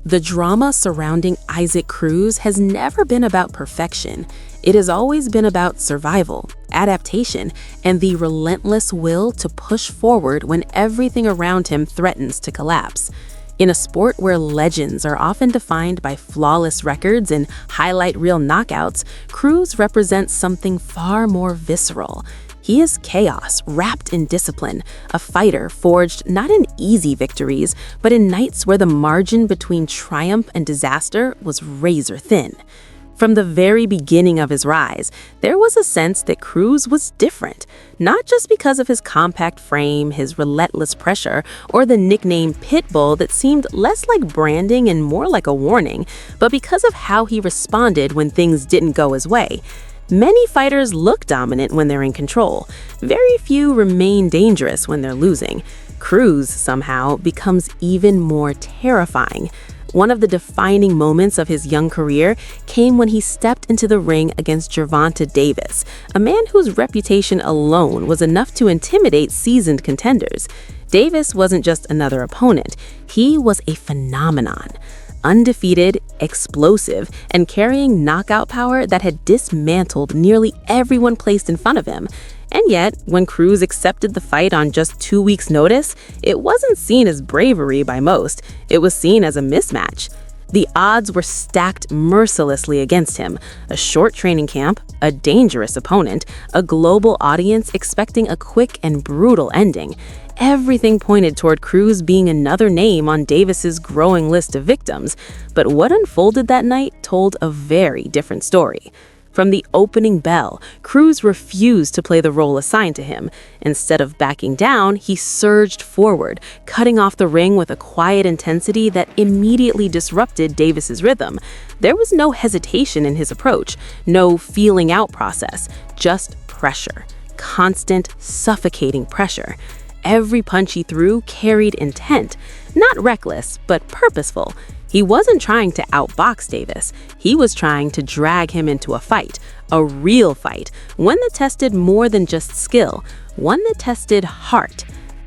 The drama surrounding Isaac Cruz has never been about perfection. It has always been about survival, adaptation, and the relentless will to push forward when everything around him threatens to collapse. In a sport where legends are often defined by flawless records and highlight reel knockouts, Cruz represents something far more visceral. He is chaos wrapped in discipline, a fighter forged not in easy victories, but in nights where the margin between triumph and disaster was razor thin. From the very beginning of his rise, there was a sense that Cruz was different, not just because of his compact frame, his relentless pressure, or the nickname Pitbull that seemed less like branding and more like a warning, but because of how he responded when things didn't go his way. Many fighters look dominant when they're in control. Very few remain dangerous when they're losing. Cruz, somehow, becomes even more terrifying. One of the defining moments of his young career came when he stepped into the ring against Gervonta Davis, a man whose reputation alone was enough to intimidate seasoned contenders. Davis wasn't just another opponent, he was a phenomenon. Undefeated, explosive, and carrying knockout power that had dismantled nearly everyone placed in front of him. And yet, when Cruz accepted the fight on just 2 weeks' notice, it wasn't seen as bravery by most. It was seen as a mismatch. The odds were stacked mercilessly against him. A short training camp, a dangerous opponent, a global audience expecting a quick and brutal ending. Everything pointed toward Cruz being another name on Davis's growing list of victims. But what unfolded that night told a very different story. From the opening bell, Cruz refused to play the role assigned to him. Instead of backing down, he surged forward, cutting off the ring with a quiet intensity that immediately disrupted Davis's rhythm. There was no hesitation in his approach, no feeling out process, just pressure. Constant, suffocating pressure. Every punch he threw carried intent, not reckless, but purposeful. He wasn't trying to outbox Davis. He was trying to drag him into a fight, a real fight, one that tested more than just skill, one that tested heart.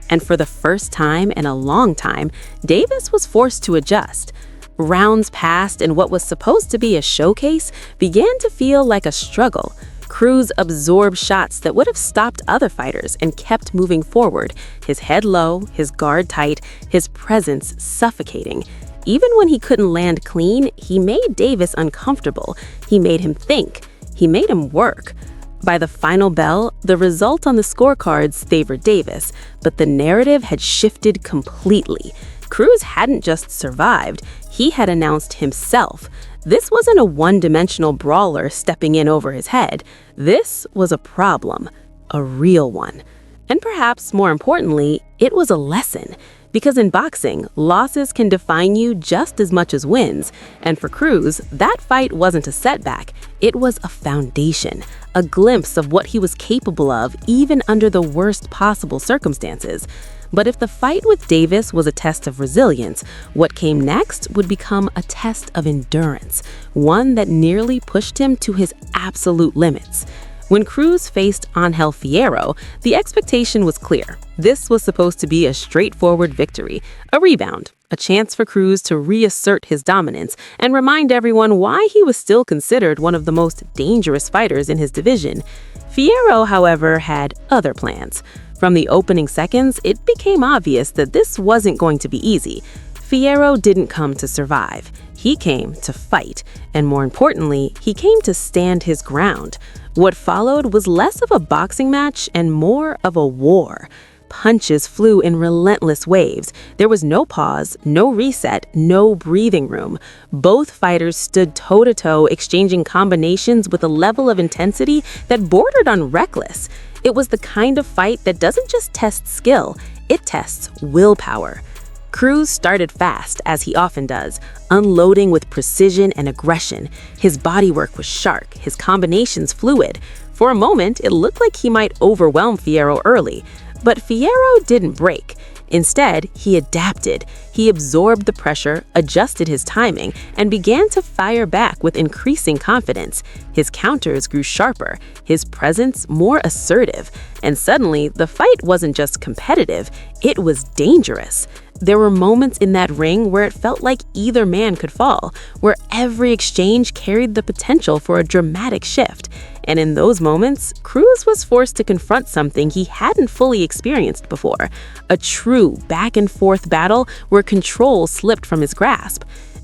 And for the first time in a long time, Davis was forced to adjust. Rounds passed, and what was supposed to be a showcase began to feel like a struggle. Cruz absorbed shots that would have stopped other fighters and kept moving forward, his head low, his guard tight, his presence suffocating. Even when he couldn't land clean, he made Davis uncomfortable. He made him think. He made him work. By the final bell, the result on the scorecards favored Davis, but the narrative had shifted completely. Cruz hadn't just survived, he had announced himself. This wasn't a one-dimensional brawler stepping in over his head. This was a problem, a real one. And perhaps more importantly, it was a lesson. Because in boxing, losses can define you just as much as wins. And for Cruz, that fight wasn't a setback. It was a foundation, a glimpse of what he was capable of even under the worst possible circumstances. But if the fight with Davis was a test of resilience, what came next would become a test of endurance, one that nearly pushed him to his absolute limits. When Cruz faced Angel Fierro, the expectation was clear. This was supposed to be a straightforward victory, a rebound, a chance for Cruz to reassert his dominance and remind everyone why he was still considered one of the most dangerous fighters in his division. Fierro, however, had other plans. From the opening seconds, it became obvious that this wasn't going to be easy. Fierro didn't come to survive. He came to fight, and more importantly, he came to stand his ground. What followed was less of a boxing match and more of a war. Punches flew in relentless waves. There was no pause, no reset, no breathing room. Both fighters stood toe-to-toe, exchanging combinations with a level of intensity that bordered on reckless. It was the kind of fight that doesn't just test skill, it tests willpower. Cruz started fast, as he often does, unloading with precision and aggression. His bodywork was sharp, his combinations fluid. For a moment, it looked like he might overwhelm Fierro early. But Fierro didn't break. Instead, he adapted. He absorbed the pressure, adjusted his timing, and began to fire back with increasing confidence. His counters grew sharper, his presence more assertive, and suddenly the fight wasn't just competitive, it was dangerous. There were moments in that ring where it felt like either man could fall, where every exchange carried the potential for a dramatic shift. And in those moments, Cruz was forced to confront something he hadn't fully experienced before, a true back-and-forth battle where control slipped from his grasp.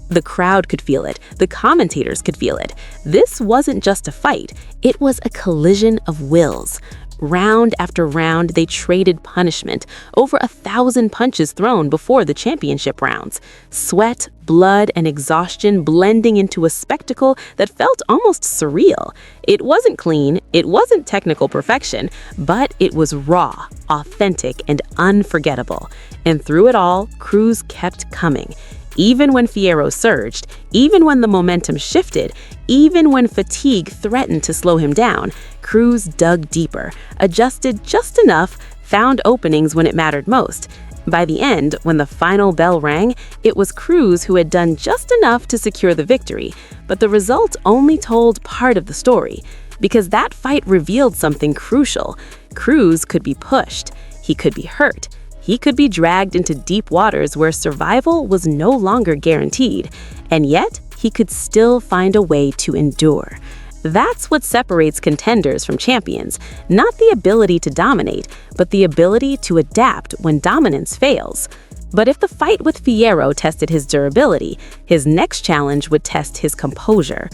The crowd could feel it. The commentators could feel it. This wasn't just a fight. It was a collision of wills. Round after round, they traded punishment, over 1,000 punches thrown before the championship rounds. Sweat, blood, and exhaustion blending into a spectacle that felt almost surreal. It wasn't clean, it wasn't technical perfection, but it was raw, authentic, and unforgettable. And through it all, Cruz kept coming. Even when Fierro surged, even when the momentum shifted, even when fatigue threatened to slow him down, Cruz dug deeper, adjusted just enough, found openings when it mattered most. By the end, when the final bell rang, it was Cruz who had done just enough to secure the victory, but the result only told part of the story. Because that fight revealed something crucial. Cruz could be pushed, he could be hurt, he could be dragged into deep waters where survival was no longer guaranteed, and yet he could still find a way to endure. That's what separates contenders from champions, not the ability to dominate, but the ability to adapt when dominance fails. But if the fight with Fierro tested his durability, his next challenge would test his composure.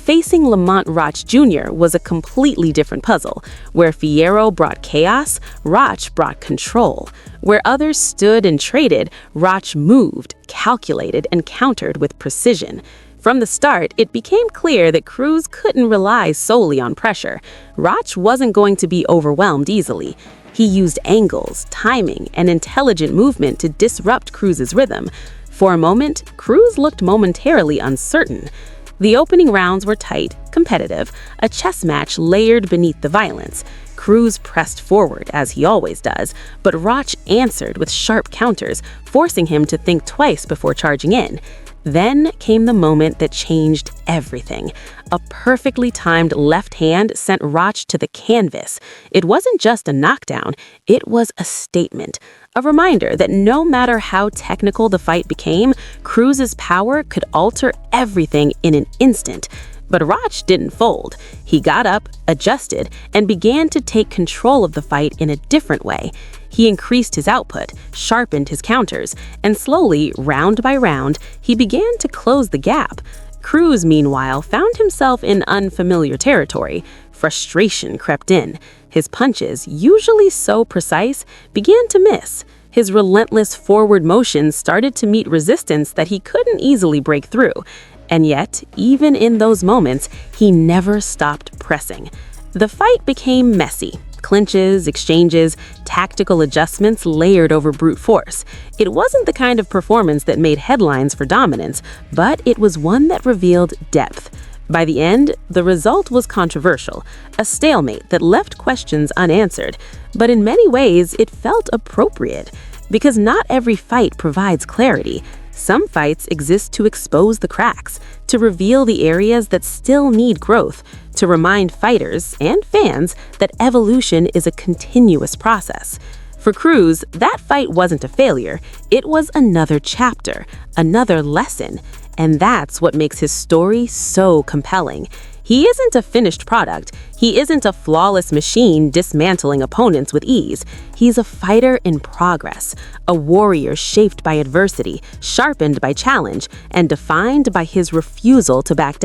Facing Lamont Roch Jr. was a completely different puzzle. Where Fierro brought chaos, Roch brought control. Where others stood and traded, Roch moved, calculated, and countered with precision. From the start, it became clear that Cruz couldn't rely solely on pressure. Roch wasn't going to be overwhelmed easily. He used angles, timing, and intelligent movement to disrupt Cruz's rhythm. For a moment, Cruz looked momentarily uncertain. The opening rounds were tight, competitive, a chess match layered beneath the violence. Cruz pressed forward, as he always does, but Roch answered with sharp counters, forcing him to think twice before charging in. Then came the moment that changed everything. A perfectly timed left hand sent Roch to the canvas. It wasn't just a knockdown, it was a statement. A reminder that no matter how technical the fight became, Cruz's power could alter everything in an instant. But Roch didn't fold. He got up, adjusted, and began to take control of the fight in a different way. He increased his output, sharpened his counters, and slowly, round by round, he began to close the gap. Cruz, meanwhile, found himself in unfamiliar territory. Frustration crept in. His punches, usually so precise, began to miss. His relentless forward motion started to meet resistance that he couldn't easily break through. And yet, even in those moments, he never stopped pressing. The fight became messy. Clinches, exchanges, tactical adjustments layered over brute force. It wasn't the kind of performance that made headlines for dominance, but it was one that revealed depth. By the end, the result was controversial, a stalemate that left questions unanswered. But in many ways, it felt appropriate. Because not every fight provides clarity. Some fights exist to expose the cracks, to reveal the areas that still need growth, to remind fighters and fans that evolution is a continuous process. For Cruz, that fight wasn't a failure, it was another chapter, another lesson, and that's what makes his story so compelling. He isn't a finished product. He isn't a flawless machine dismantling opponents with ease. He's a fighter in progress, a warrior shaped by adversity, sharpened by challenge, and defined by his refusal to back down.